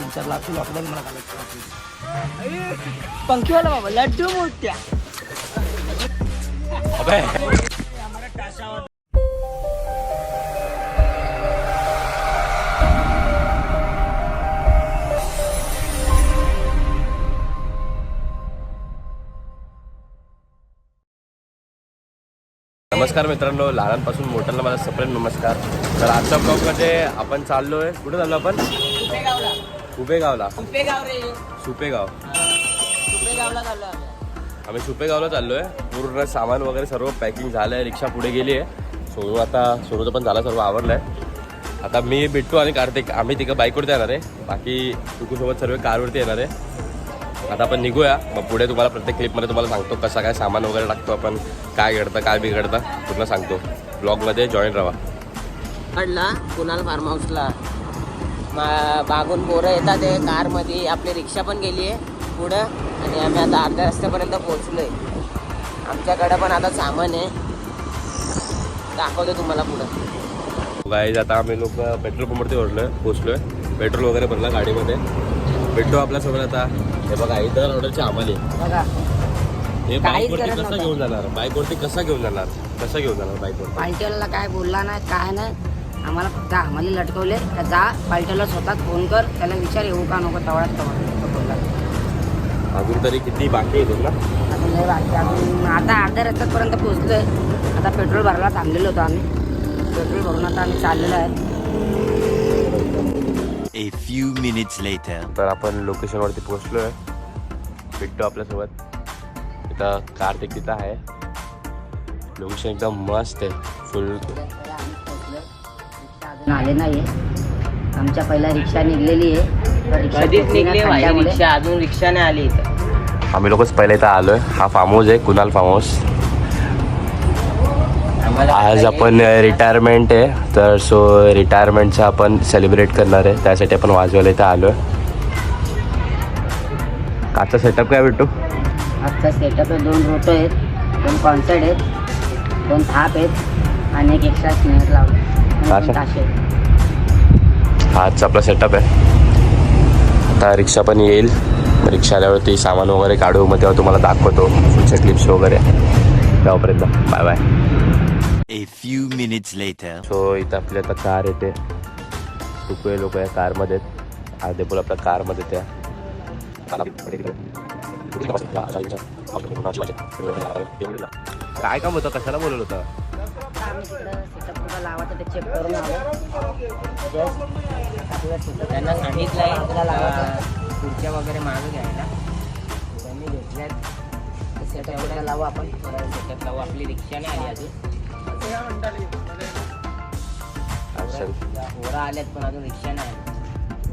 3-4 lakh lockdown मला घालायचं. पंखीवाला बाबा लड्डू मोठ्या. नमस्कार मित्रांनो, लहानांपासून मोठ्यांना मला सप्रेम नमस्कार. तर आजच्या ब्लॉगमध्ये आपण चाललोय. कुठे चाललो आपण? सुपेगावला. सुपेगाव. आम्ही सुपेगावला चाललोय. पूर्ण सामान वगैरे सर्व पॅकिंग झालंय. रिक्षा पुढे गेली आहे. सोनूचं पण झालं, सर्व आवरलंय. आता मी, बिट्टू आणि कार्तिक आम्ही तिघं बाईकवरती येणार आहे. बाकी टुकूसोबत सर्व कारवरती येणार आहे. आता आपण निघूया. मग पुढे तुम्हाला प्रत्येक क्लिपमध्ये तुम्हाला सांगतो कसं काय सामान वगैरे टाकतो आपण, काय घडतं काय बिघडतं पूर्ण सांगतो. ब्लॉगमध्ये जॉईन राहा. काढला कुणाल फार्म हाऊसला बागून पोरं येतात ते कारमध्ये. आपली रिक्षा पण गेली आहे पुढं आणि आम्ही आता अर्ध्या रस्त्यापर्यंत पोहोचलो आहे. आमच्याकडं पण आता सामान आहे, दाखवतो तुम्हाला पुढं. गाईज आता आम्ही लोक पेट्रोल पंपवरती पोहोचलोय. पेट्रोल वगैरे भरला गाडीमध्ये. भेटतो आपल्यासोबत आता. हे बघा इथं ऑर्डरची आम्हाला बघा हे बाईकवरती कसं घेऊन जाणार, बाईकवरती कसं घेऊन जाणार बाईकवर. पालटेला काय बोलला नाही काय नाही, आम्हाला फक्त आम्हाला लटकवले. जा पालटेला स्वतः फोन कर, त्याला विचार येऊ का नको तवळात बोलला. अजून तरी किती बाकी आहे तुला? अजून लय बाकी. अजून आता अर्ध्या रस्त्यापर्यंत पोहोचलोय. आता पेट्रोल भरायला थांबलेलो होतो आम्ही. पेट्रोल भरून आता आम्ही चाललेलो आहे. A few minutes later. तर आपण लोकेशनवरती पोहोचलोय. भेटतो आपल्यासोबत. इथं कार्तिक तिथं आहे. लोकेशन एकदम मस्त आहे. फुल अजून आले नाहीये. आमच्या पहिला रिक्षा निघलेली आहे. रिक्षा अजून रिक्षा नाही आली इथं. आम्ही लोकच पहिला इथं आलोय. हा फार्म हाऊस आहे, कुणाल फार्म हाऊस. आज आपण रिटायरमेंट आहे, तर सो रिटायरमेंटचं आपण सेलिब्रेट करणार आहे. त्यासाठी आपण वाजवायला इथं आलोय. आजचा सेटअप काय भेटतो? आजचा सेटअप आहे 2 रोटो आहेत, 2 कॉन्सर्ट आहेत, 2 थाप आहेत आणि एक एक्स्ट्रा स्नेहर लावले. हा आजचा आपला सेटअप आहे. आता रिक्षा पण येईल. रिक्षा आल्यावरती सामान वगैरे काढू, मग तेव्हा तुम्हाला दाखवतो पुढच्या क्लिप्स वगैरे. तेव्हापर्यंत bye bye. A few minutes later. So इथं आपली आता कार येते. टुकवे लोक या कारमध्ये आहेत. अर्धे पोल आपल्या कारमध्ये त्या काय काम होतं, कशाला बोलवलं होतं? लावायचं ते चेक करून त्यांना सांगितलंय खुर्च्या वगैरे मागं घ्यायला. त्यांनी घेतल्यात. सेटअपला लावू आपण. सेटअप लावू. आपली रिक्षा नाही आली अजून. पोरं आल्यात पण अजून रिक्षा नाही आली.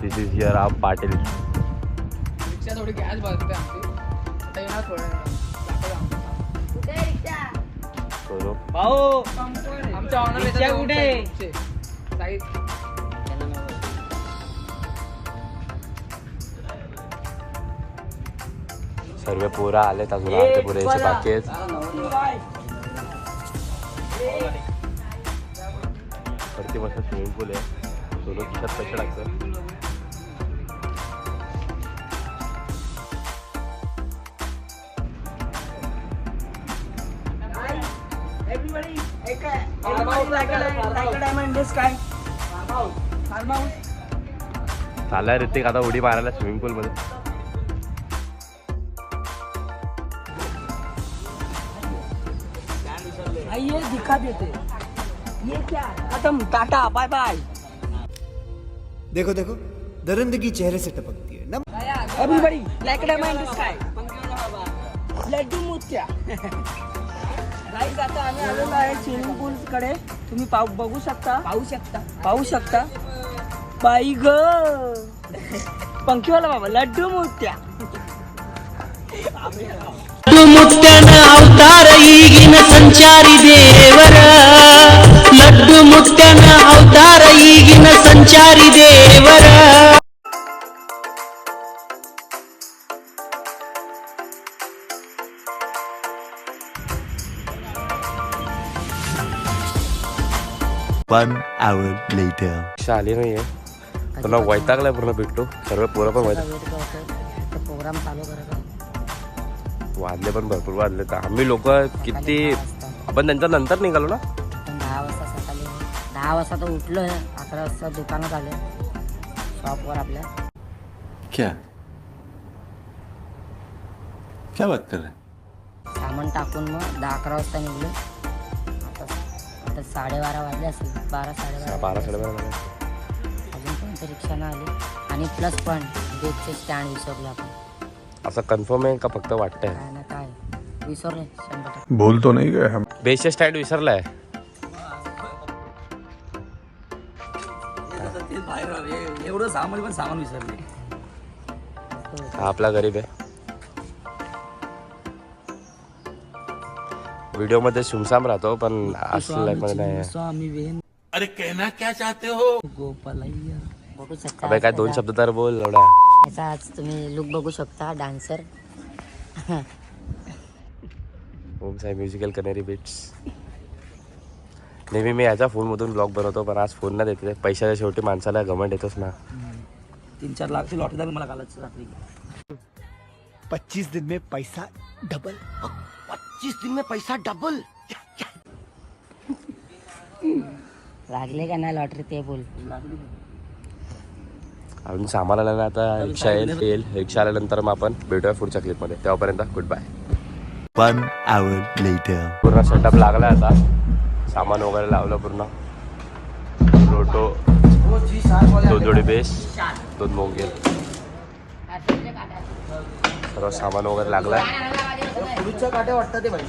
दिस इज हिअर आप पाटील. रिक्षा थोडी गॅस भरते आमची. आता येणार थोडं. भाऊ आमच्या ऑनर रिक्षा कुठे? सर्व पोरं आलेत, अजून अर्धे पोरं यायचे बाकी आहेत. वरती मस्त स्विमिंग पूल आहे. सोलो खिशात पैसे लागतं. चाललाय ऋतिक आता उडी मारायला स्विमिंग पूल मध्ये. ये दिखा देते. ये क्या खत्म, टाटा बाय बाय. देखो देखो दरिंदगी चेहरे से टपकती है ना. Everybody like diamond in sky. लड्डू मोठ्या. गाईज आता आम्ही आलेलो आहे स्विमिंग पूल कडे. तुम्ही बघू शकता. पाहू शकता. बाई ग पंखीवाला बाबा लड्डू मोठ्या. ಮುತ್ಯನ ಅವತಾರ ಈಗಿನ ಸಂಚಾರಿ ದೇವರ. ಲಡ್ಡು ಮುತ್ಯನ ಅವತಾರ ಈಗಿನ ಸಂಚಾರಿ ದೇವರ. One hour later. आली नाहीये. पुन्हा वैतागलाय पूर्ण बिट्टू. सर्व पोरं पण वैताग वेट करतोय प्रोग्राम चालू करायचा. वाजले पण भरपूर वाजले. तर आम्ही लोक किती आपण त्यांच्या नंतर निघालो ना. आपण 10 वाजता सकाळी 10 वाजता तर उठलोय. 11 वाजता दुकानात आले शॉपवर आपल्या. क्या क्या बात कर रहे हैं? सामान टाकून मग 10-11 वाजता निघलो. आता 12:30 वाजले असेल. 12-12:30. 12-12:30 अजूनपर्यंत रिक्षा नाही आली. आणि प्लस पॉईंट बेगचे स्टँड विसरलो आपण. असं कन्फर्म आहे का फक्त वाटतंय? काय ना काय विसरले 100%. भूल तो नहीं गए हम. बेसचे स्टँड विसरलाय. एवढं सामान पण सामान विसरले. हा आपला गरीब आहे. व्हिडिओ मध्ये सुमसाम राहतो पण असं मध्ये नाही. स्वामी वेन अरे कहना क्या चाहते हो? गोपालय्या. बघू शकता. अबे काय 2 शब्द तर बोल एवढा. याचा आज तुम्ही लुक बघू शकता. डान्सर ओम साई म्युझिकल कनेरी बीट्स. नेहमी मी याच्या फोनमधून ब्लॉग बनवतो पण आज फोन ना देते. पैशाच्या शेवटी माणसाला घमंड येतोच ना. 3-4 लाखची लॉटरी झाली मला कालच रात्री. 25 दिन में पैसा डबल. 25 दिन में पैसा डबल. लागले का नाही लॉटरी ते बोल. अजून सामान आलं ना. आता रिक्षा येईल. रिक्षा आल्यानंतर मग आपण भेटूया पुढच्या क्लिपमध्ये. तेव्हापर्यंत गुड बाय. 1 hour later. पूर्ण सेटअप लागला आता. सामान वगैरे लावलं पूर्ण. लोटो 2 जोडी बेस 2 मोंगेल सर्व सामान वगैरे लागलाय. पुढच्या काट्या वाटतात ते भाई.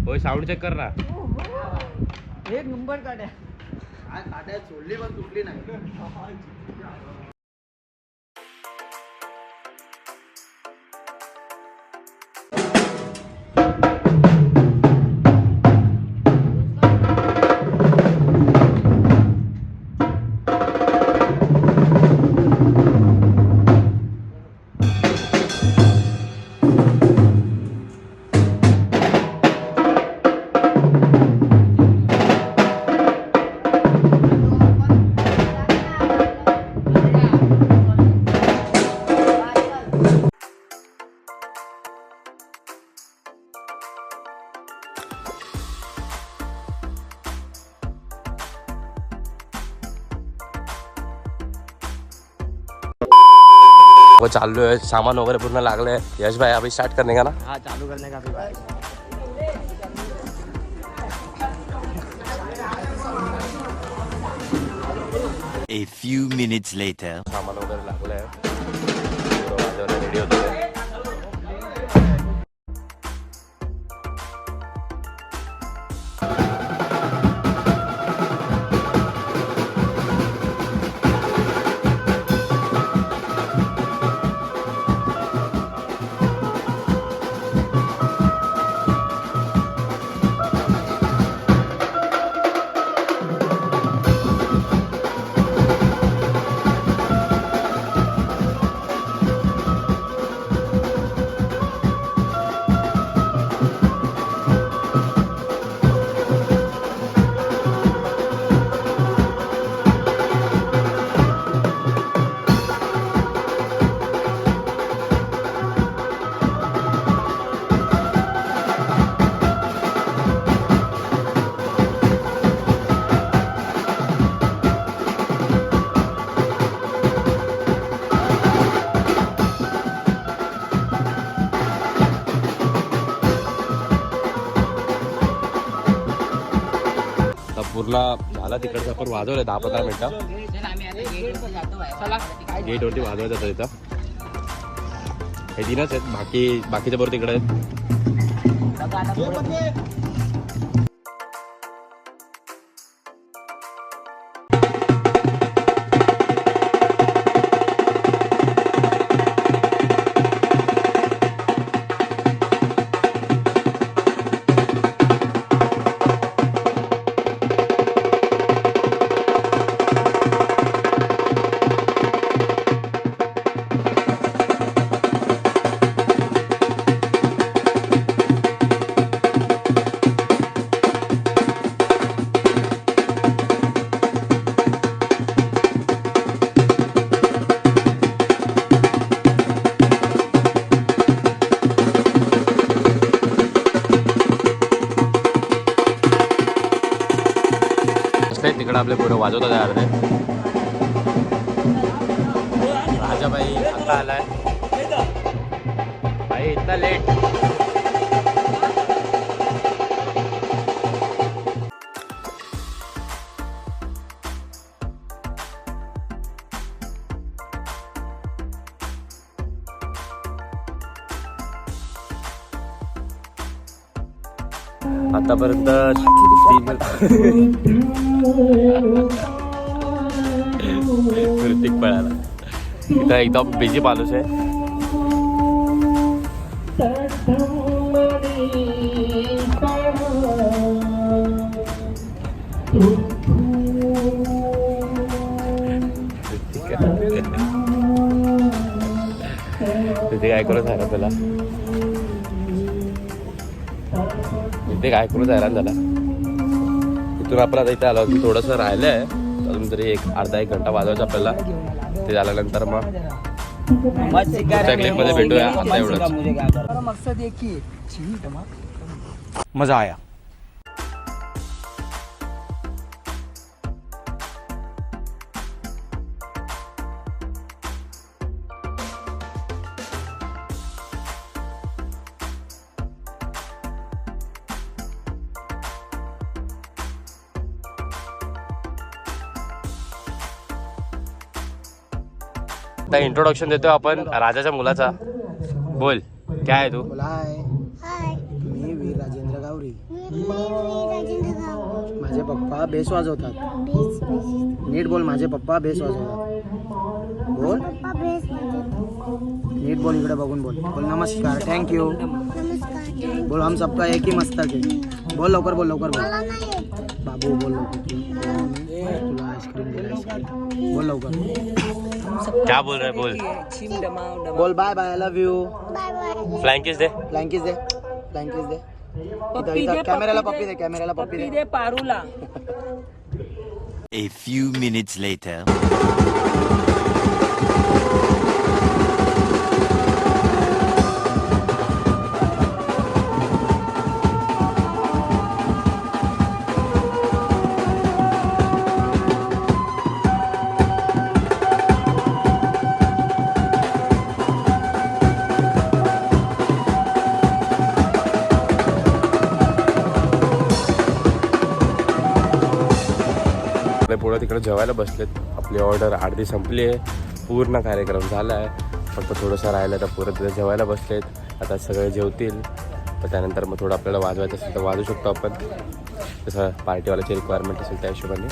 होय साऊंड चेक कर ना. एक नंबर काट्या. काट्या सोडली पण तुटली नाही. वो चालू है. सामान वगैरह पूर्ण लागले. यश भाई अभी स्टार्ट करने का ना. हाँ चालू करने का भी भाई. A few minutes later. सामान वगैरे लागलंय. रेडी होतो. पूर्ण झाला तिकडचं. आपण वाजवलं 10-15 मिनिटं. गेटवरती वाजवायचं होतं इथं. हे 3च आहेत. बाकीच्या बरोबर तिकडे आहेत. अर्धे तिकडे आपले पोरं वाजवतात आहे अर्धे. राजाबाई आता आलाय. भाई इतना लेट. आतापर्यंत ऋतिक पळाला. इथं एकदम बिझी माणूस आहे. तिथे काय करू झालं त्याला. इथे काय करू हैराण झाला. इथून आपण आता इथे आलो थोडंसं राहिलं आहे अजून तरी अर्धा एक घंटा वाजवायचा आपल्याला. ते झाल्यानंतर मग क्लिपमध्ये भेटूया. आता एवढंच. मकसद एक ही मजा आया. आता इंट्रोडक्शन देतो आपण राजाच्या मुलाचा. बोल काय आहे तू. हाय मी वीर राजेंद्र गावरी. मी राजेंद्र गाव माझे पप्पा बेस वाजवतात. बेस नीट बोल. माझे पप्पा बेस वाजवतात. बोल पप्पा बेस वाजवतात. नीट बोल. इकडे बघून बोल. बोल नमस्कार. थँक्यू. नमस्कार. बोल हम सबका एक ही मस्तक है. बोल लवकर बोल. लवकर बोल. मला नाही येत. बाबू बोल लवकर. तुला आईस्क्रीम दे. आईस्क्रीम बोल लवकर. क्या बोल रहा है बोल. बोल bye bye. I love you. Bye bye. फ्लँकीज दे. फ्लँकीज दे. फ्लँकीज दे. इथं कॅमेराला पप्पी दे. कॅमेराला पप्पी दे. पारूला. A few minutes later. पुढे तिकडे जेवायला बसलेत. आपली ऑर्डर अर्धी संपली आहे. पूर्ण कार्यक्रम झाला आहे. फक्त थोडंसं राहिलं तर पुढे तिथे जेवायला बसलेत. आता सगळे जेवतील तर त्यानंतर मग थोडं आपल्याला वाजवायचं असेल तर वाजवू शकतो आपण. जसं पार्टीवाल्याची रिक्वायरमेंट असेल त्या हिशोबाने.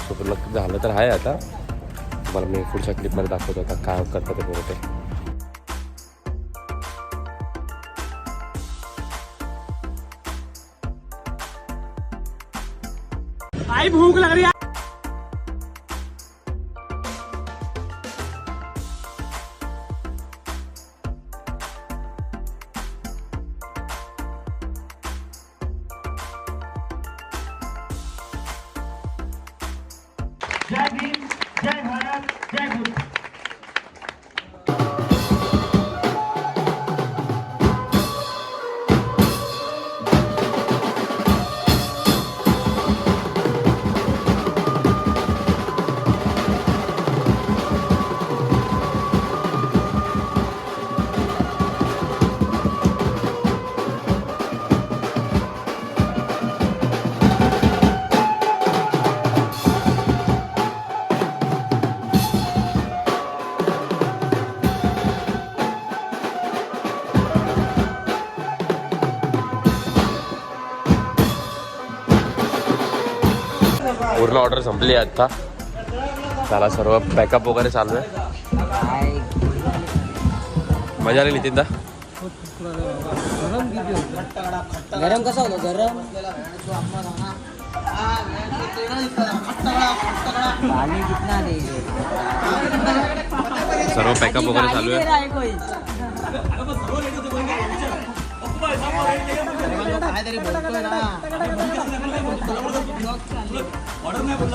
सो पूर्ण झालं तर आहे. आता तुम्हाला मी पुढच्या क्लिपमध्ये दाखवतो आता काय करतं ते पुढे ते. भूक लग रही है. जय भीम. जय भारत. जय गुरु. पूर्ण ऑर्डर संपली आहे आता. त्याला सर्व पॅकअप वगैरे चालू आहे. मजा आली नितीन दा. गरम कसा होतो गरम. पाणी कितना दे. सर्व पॅकअप वगैरे चालू आहे.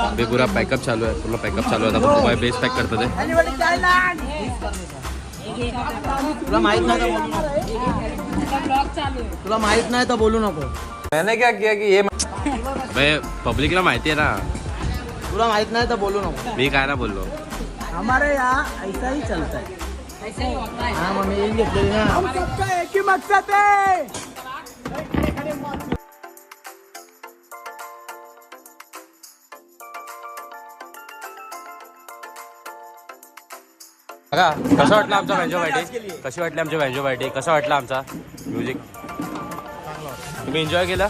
अभी पूरा पैकअप चालू आहे. पूर्ण पैकअप चालू आहे. आता बेस पॅक करतात ते. तुला माहित नाही तर बोलू नको. मैंने क्या किया कि ये पब्लिकला माहिती आहे ना. तुला माहित नाही तर बोलू नको. मी काय ना बोललो. हमारे यहाँ ऐसा ही चलता है. हा मग मी येऊन घेतलेली ना. हम सबका एक ही मकसद है. बघा कसं वाटलं आमचा व्हॅन्जो पार्टी. कशी वाटली आमची व्हॅन्जो पार्टी. कसा वाटला आमचा म्युझिक. तुम्ही एन्जॉय केला.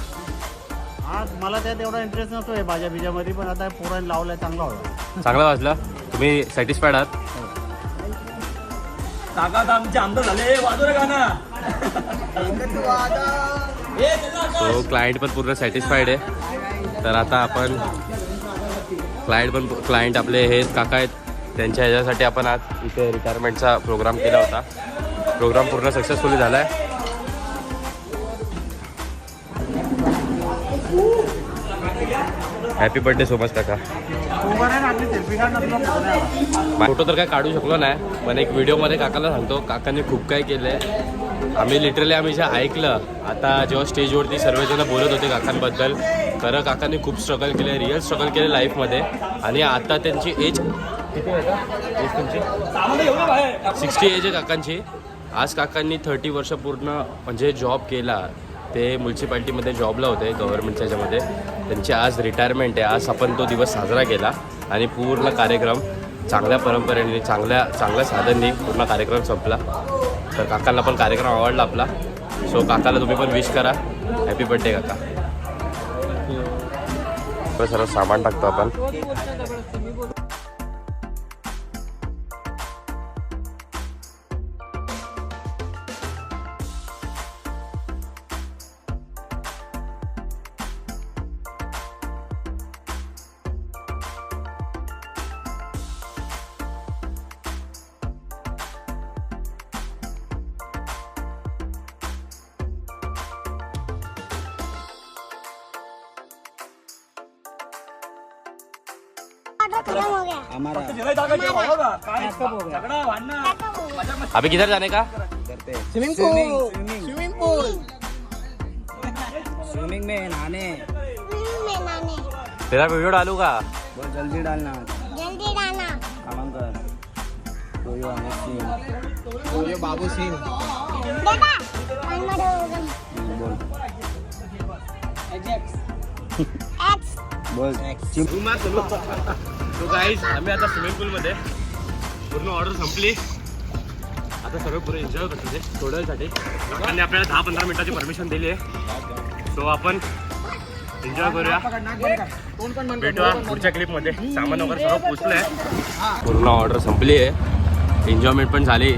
आज मला त्यात एवढा इंटरेस्ट नव्हतोय भाज्या बिजामध्ये, पण आता पोरांनी लावलाय चांगला होता. चांगला वाजला. तुम्ही सॅटिस्फाईड आहात. काका आमचे आमदार झाले. वाजव गाणं. सो क्लायंट पण पूर्ण सॅटिस्फाईड आहे. तर आता आपण क्लायंट आपले हे काका आहेत, त्यांच्या ह्याच्यासाठी आपण आज इथे रिटायरमेंटचा प्रोग्राम केला होता. प्रोग्राम पूर्ण सक्सेसफुली झाला आहे. हॅपी बर्थडे सो मच काका. फोटो तर काय काढू शकलो नाही, पण एक व्हिडिओमध्ये काकाला सांगतो, काकांनी खूप काय केलं आहे. आम्ही जे ऐकलं आता जेव्हा स्टेजवरती सर्वजण बोलत होते काकांबद्दल, खरं काकांनी खूप स्ट्रगल केलं आहे, रिअल स्ट्रगल केलं लाईफमध्ये. आणि आता त्यांची एज किती आहे का? एज तुमची 60 एज आहे काकांची. आज काकांनी 30 वर्ष पूर्ण म्हणजे जॉब केला. ते म्युन्सिपाल्टीमध्ये जॉबला होते गव्हर्नमेंटच्या ह्याच्यामध्ये. त्यांची आज रिटायरमेंट आहे. आज आपण तो दिवस साजरा केला आणि पूर्ण कार्यक्रम चांगल्या परंपरेने चांगल्या साधननी पूर्ण कार्यक्रम संपला. तर काकांना पण कार्यक्रम आवडला आपला. सो काकाला तुम्ही पण विश करा. हॅपी बर्थडे काका. सर्व सामान टाकतो आपण. खत्म हो गया. अभी किधर जाने का? स्विमिंग पूल. स्विमिंग में नहाने. में नाने. तेरा वीडियो डालू का? बहुत जल्दी डालना. जल्दी डालना. काम कर. बाबू सिंह. बेटा मनमोहन. एक्स. तो गाईज आम्ही आता स्विमिंग पूलमध्ये पूर्ण ऑर्डर संपली. आता सर्व पुढे एन्जॉय करतो ते थोड्या वेळसाठी. लोकांनी आपल्याला 10-15 मिनिटाची परमिशन दिली आहे. सो आपण एन्जॉय करूया. भेटूया पुढच्या क्लिपमध्ये. सामान वगैरे सर्व पोचलं आहे. पूर्ण ऑर्डर संपली आहे. एन्जॉयमेंट पण झाली.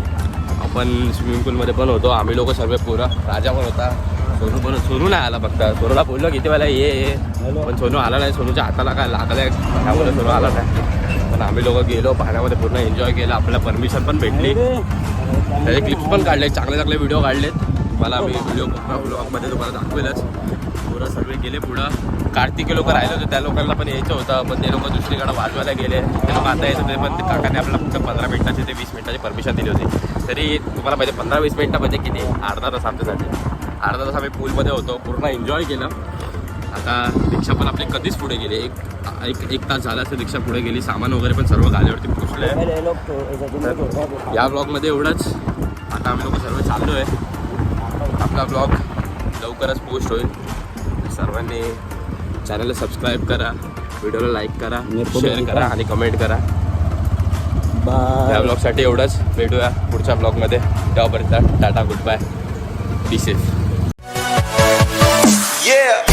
आपण स्विमिंग पूलमध्ये पण होतो आम्ही लोक सर्व पुरं. राजा पण होता. सोनू नाही आला. फक्त सोनूला बोललो किती वेळा ये, पण सोनू आला नाही. सोनूच्या हाताला काय लागलं आहे त्यामुळे सोनू आला नाही. पण आम्ही लोक गेलो पाण्यामध्ये, पूर्ण एन्जॉय केलं. आपल्याला परमिशन पण भेटली. त्याचे क्लिप्स पण काढले. चांगले व्हिडिओ काढलेत. तुम्हाला मी व्हिडिओ ब्लॉगमध्ये तुम्हाला दाखवेलच. पुरं सर्व गेले पुढं. कार्तिकी लोक राहिले होते, त्या लोकांना पण यायचं होतं, पण ते लोक दुसरीकडे वाजवायला गेले. ते लोक आता यायचं होते, पण ते काकाने आपल्याला फक्त 15 मिनिटाची ते 20 मिनिटाची परमिशन दिली होती. तरी तुम्हाला पाहिजे 15-20 मिनिटामध्ये किती अर्धा तास आमच्यासाठी. अर्धा तास आम्ही पूलमध्ये होतो. पूर्ण एन्जॉय केलं. आता रिक्षा पण आपली कधीच पुढे गेली. एक तास झाला असेल रिक्षा पुढे गेली. सामान वगैरे पण सर्व गाडीवरती पोचलं आहे. या ब्लॉगमध्ये एवढंच. आता आम्ही लोक सर्व चाललो आहे. आपला ब्लॉग लवकरच पोस्ट होईल. सर्वांनी चॅनलला सबस्क्राईब करा, व्हिडिओला लाईक करा, शेअर करा आणि कमेंट करा. या ब्लॉगसाठी एवढंच. भेटूया पुढच्या ब्लॉगमध्ये. तेव्हापर्यंत tata, goodbye, be safe. Yeah.